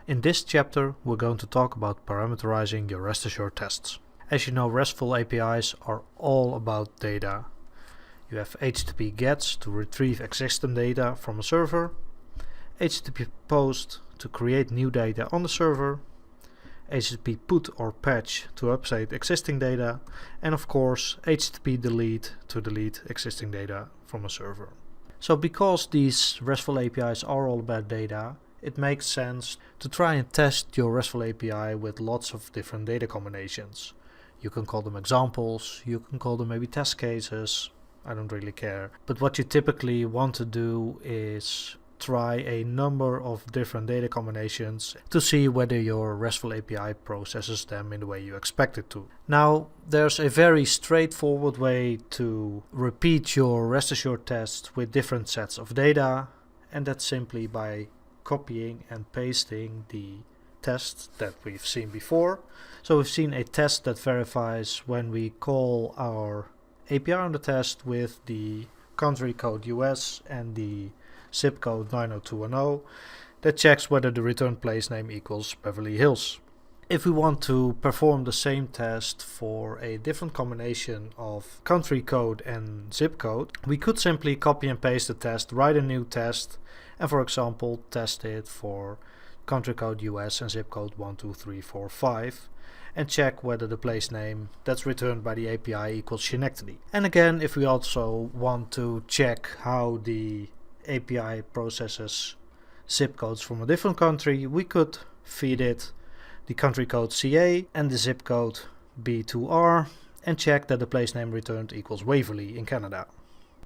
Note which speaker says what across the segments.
Speaker 1: In this chapter, we're going to talk about parameterizing your rest assured tests. As you know, RESTful APIs are all about data. You have HTTP GETs to retrieve existing data from a server, HTTP POST to create new data on the server, HTTP PUT or patch to update existing data, and of course HTTP delete to delete existing data from a server. So because these RESTful APIs are all about data, it makes sense to try and test your RESTful API with lots of different data combinations. You can call them examples, you can call them maybe test cases, I don't really care. But what you typically want to do is try a number of different data combinations to see whether your RESTful API processes them in the way you expect it to. Now, there's a very straightforward way to repeat your rest assured tests with different sets of data, and that's simply by copying and pasting the test that we've seen before. So we've seen a test that verifies when we call our API on the test with the country code US and the zip code 90210 that checks whether the return place name equals Beverly Hills. If we want to perform the same test for a different combination of country code and zip code, we could simply copy and paste the test, write a new test, and for example test it for country code US and zip code 12345 and check whether the place name that's returned by the API equals Schenectady. And again, if we also want to check how the API processes zip codes from a different country, we could feed it the country code CA and the zip code B2R and check that the place name returned equals Waverly in Canada.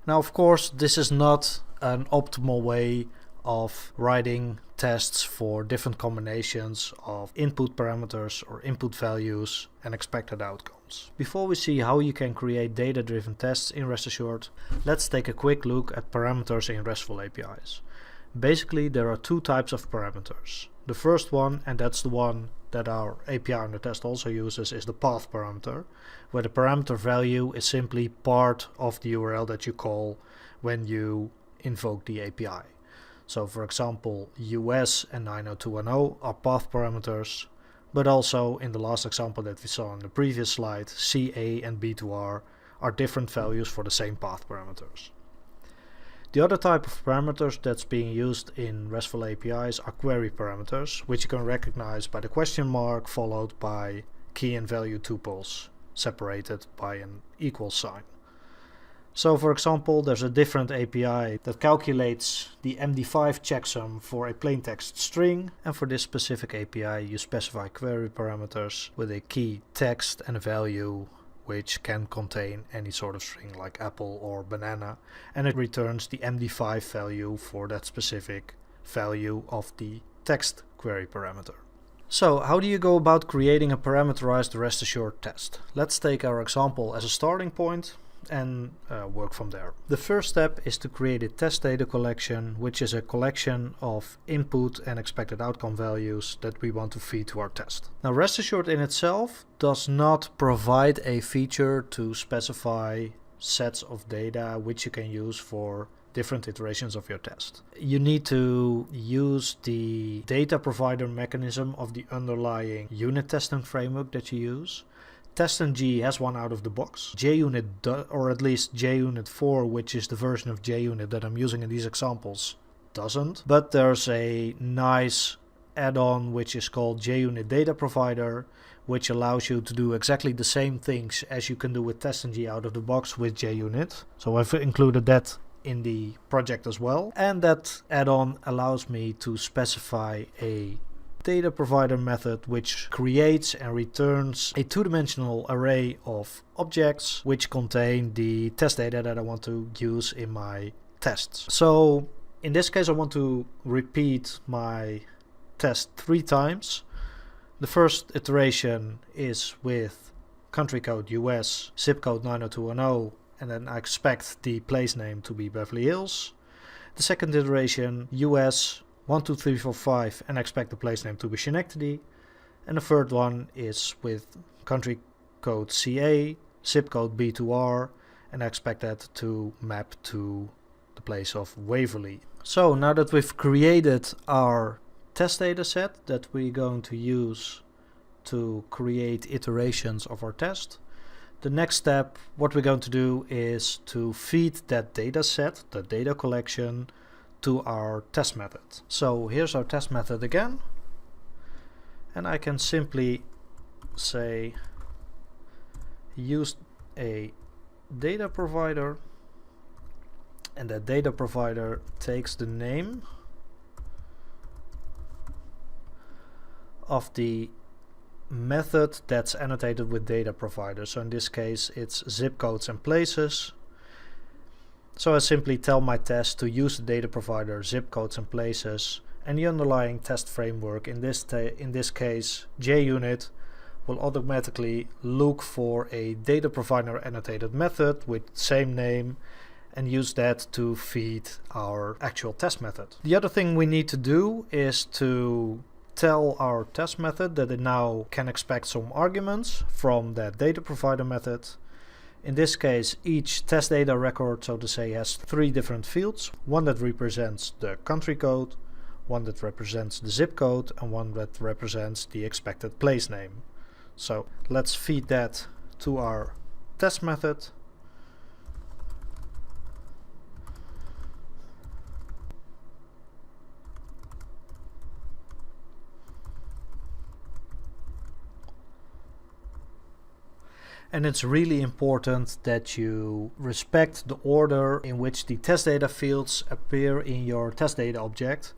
Speaker 1: Now, of course, this is not an optimal way of writing tests for different combinations of input parameters or input values and expected outcomes. Before we see how you can create data-driven tests in REST Assured, let's take a quick look at parameters in RESTful APIs. Basically, there are two types of parameters. The first one, and that's the one that our API on the test also uses, is the path parameter, where the parameter value is simply part of the URL that you call when you invoke the API. So for example, US and 90210 are path parameters, but also in the last example that we saw on the previous slide, CA and B2R are different values for the same path parameters. The other type of parameters that's being used in RESTful APIs are query parameters, which you can recognize by the question mark followed by key and value tuples separated by an equal sign. So for example, there's a different API that calculates the MD5 checksum for a plain text string, and for this specific API you specify query parameters with a key text and a value which can contain any sort of string like apple or banana, and it returns the MD5 value for that specific value of the text query parameter. So how do you go about creating a parameterized rest assured test? Let's take our example as a starting point and work from there. The first step is to create a test data collection, which is a collection of input and expected outcome values that we want to feed to our test. Now, rest assured in itself does not provide a feature to specify sets of data which you can use for different iterations of your test. You need to use the data provider mechanism of the underlying unit testing framework that you use. TestNG has one out of the box. JUnit, or at least JUnit 4, which is the version of JUnit that I'm using in these examples, doesn't. But there's a nice add-on which is called JUnit Data Provider, which allows you to do exactly the same things as you can do with TestNG out of the box with JUnit. So I've included that in the project as well. And that add-on allows me to specify a data provider method which creates and returns a two-dimensional array of objects which contain the test data that I want to use in my tests. So in this case I want to repeat my test 3 times. The first iteration is with country code US, zip code 90210, and then I expect the place name to be Beverly Hills. The second iteration, US 12345, and I expect the place name to be Schenectady. And the third one is with country code CA, zip code B2R, and I expect that to map to the place of Waverly. So now that we've created our test data set that we're going to use to create iterations of our test. The next step, what we're going to do is to feed that data set, the data collection, to our test method. So here's our test method again. And I can simply say use a data provider, and that data provider takes the name of the method that's annotated with data provider. So in this case it's zip codes and places. So I simply tell my test to use the data provider, zip codes and places, and the underlying test framework, in this case JUnit, will automatically look for a data provider annotated method with same name and use that to feed our actual test method. The other thing we need to do is to tell our test method that it now can expect some arguments from that data provider method. In this case, each test data record, so to say, has 3 different fields. One that represents the country code, one that represents the zip code, and one that represents the expected place name. So let's feed that to our test method. And it's really important that you respect the order in which the test data fields appear in your test data object,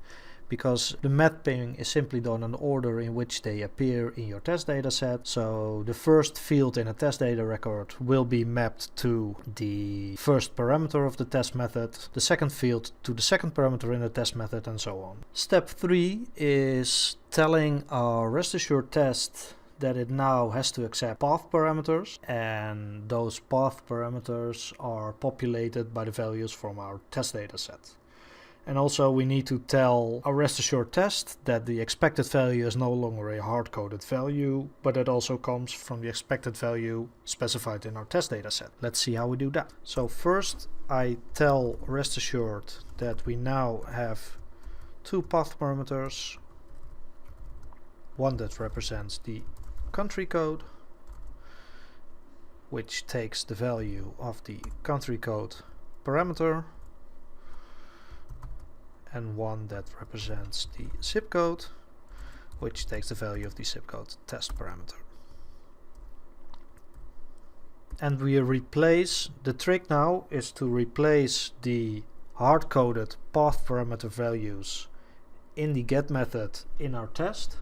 Speaker 1: because the mapping is simply done in the order in which they appear in your test data set. So the first field in a test data record will be mapped to the first parameter of the test method, the second field to the second parameter in the test method, and so on. Step 3 is telling our rest assured test that it now has to accept path parameters, and those path parameters are populated by the values from our test data set. And also we need to tell our rest assured test that the expected value is no longer a hard-coded value, but it also comes from the expected value specified in our test data set. Let's see how we do that. So first I tell rest assured that we now have 2 path parameters, one that represents the country code, which takes the value of the country code parameter, and one that represents the zip code, which takes the value of the zip code test parameter. And we replace, the trick now is to replace the hard-coded path parameter values in the get method in our test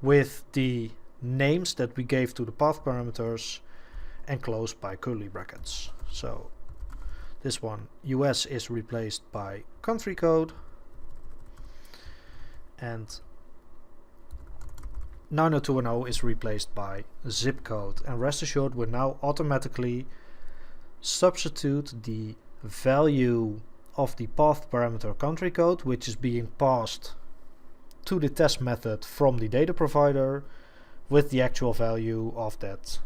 Speaker 1: with the names that we gave to the path parameters enclosed by curly brackets. So this one, US, is replaced by country code, and 90210 is replaced by zip code. And rest assured, we'll now automatically substitute the value of the path parameter country code, which is being passed to the test method from the data provider, with the actual value of that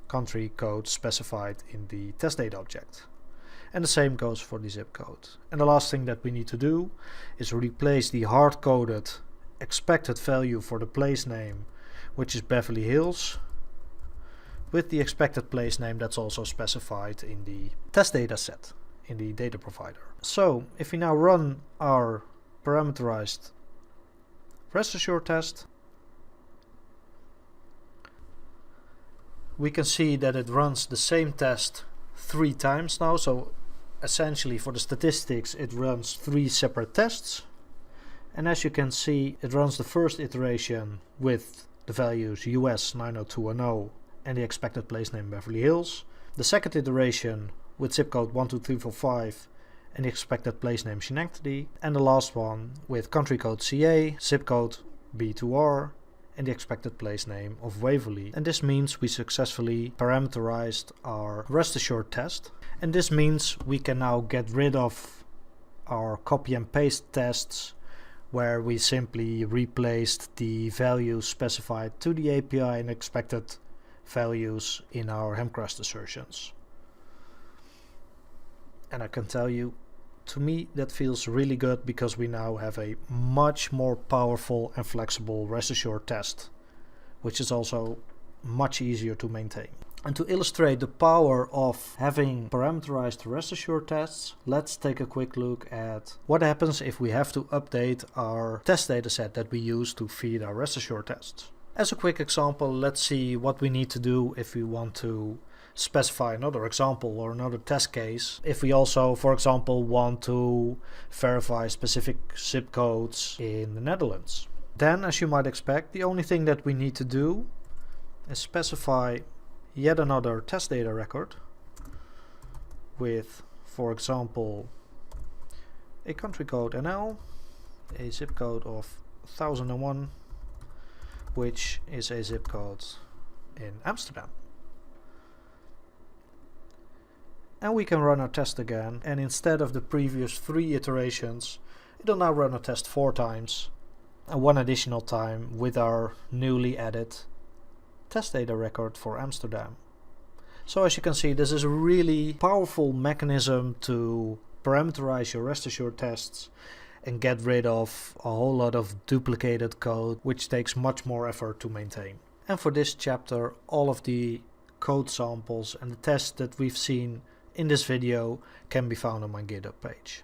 Speaker 1: country code specified in the test data object. And the same goes for the zip code. And the last thing that we need to do is replace the hard-coded expected value for the place name, which is Beverly Hills, with the expected place name that's also specified in the test data set in the data provider. So if we now run our parameterized rest assured test, we can see that it runs the same test 3 times now. So essentially for the statistics it runs 3 separate tests, and as you can see it runs the first iteration with the values US 90210 and the expected place name Beverly Hills, the second iteration with zip code 12345 and the expected place name Schenectady, and the last one with country code CA, zip code B2R, and the expected place name of Waverly. And this means we successfully parameterized our rest assured test, and this means we can now get rid of our copy and paste tests where we simply replaced the values specified to the API and expected values in our Hemcrest assertions. And I can tell you To me, that feels really good because we now have a much more powerful and flexible rest assured test, which is also much easier to maintain. And to illustrate the power of having parameterized rest assured tests, let's take a quick look at what happens if we have to update our test dataset that we use to feed our rest assured tests. As a quick example, let's see what we need to do if we want to specify another example or another test case. If we also, for example, want to verify specific zip codes in the Netherlands. Then, as you might expect, the only thing that we need to do is specify yet another test data record with, for example, a country code NL, a zip code of 1001, which is a zip code in Amsterdam. And we can run our test again, and instead of the previous 3 iterations, it'll now run a test 4 times, and 1 additional time with our newly added test data record for Amsterdam. So as you can see, this is a really powerful mechanism to parameterize your rest assured tests and get rid of a whole lot of duplicated code, which takes much more effort to maintain. And for this chapter, all of the code samples and the tests that we've seen in this video can be found on my GitHub page.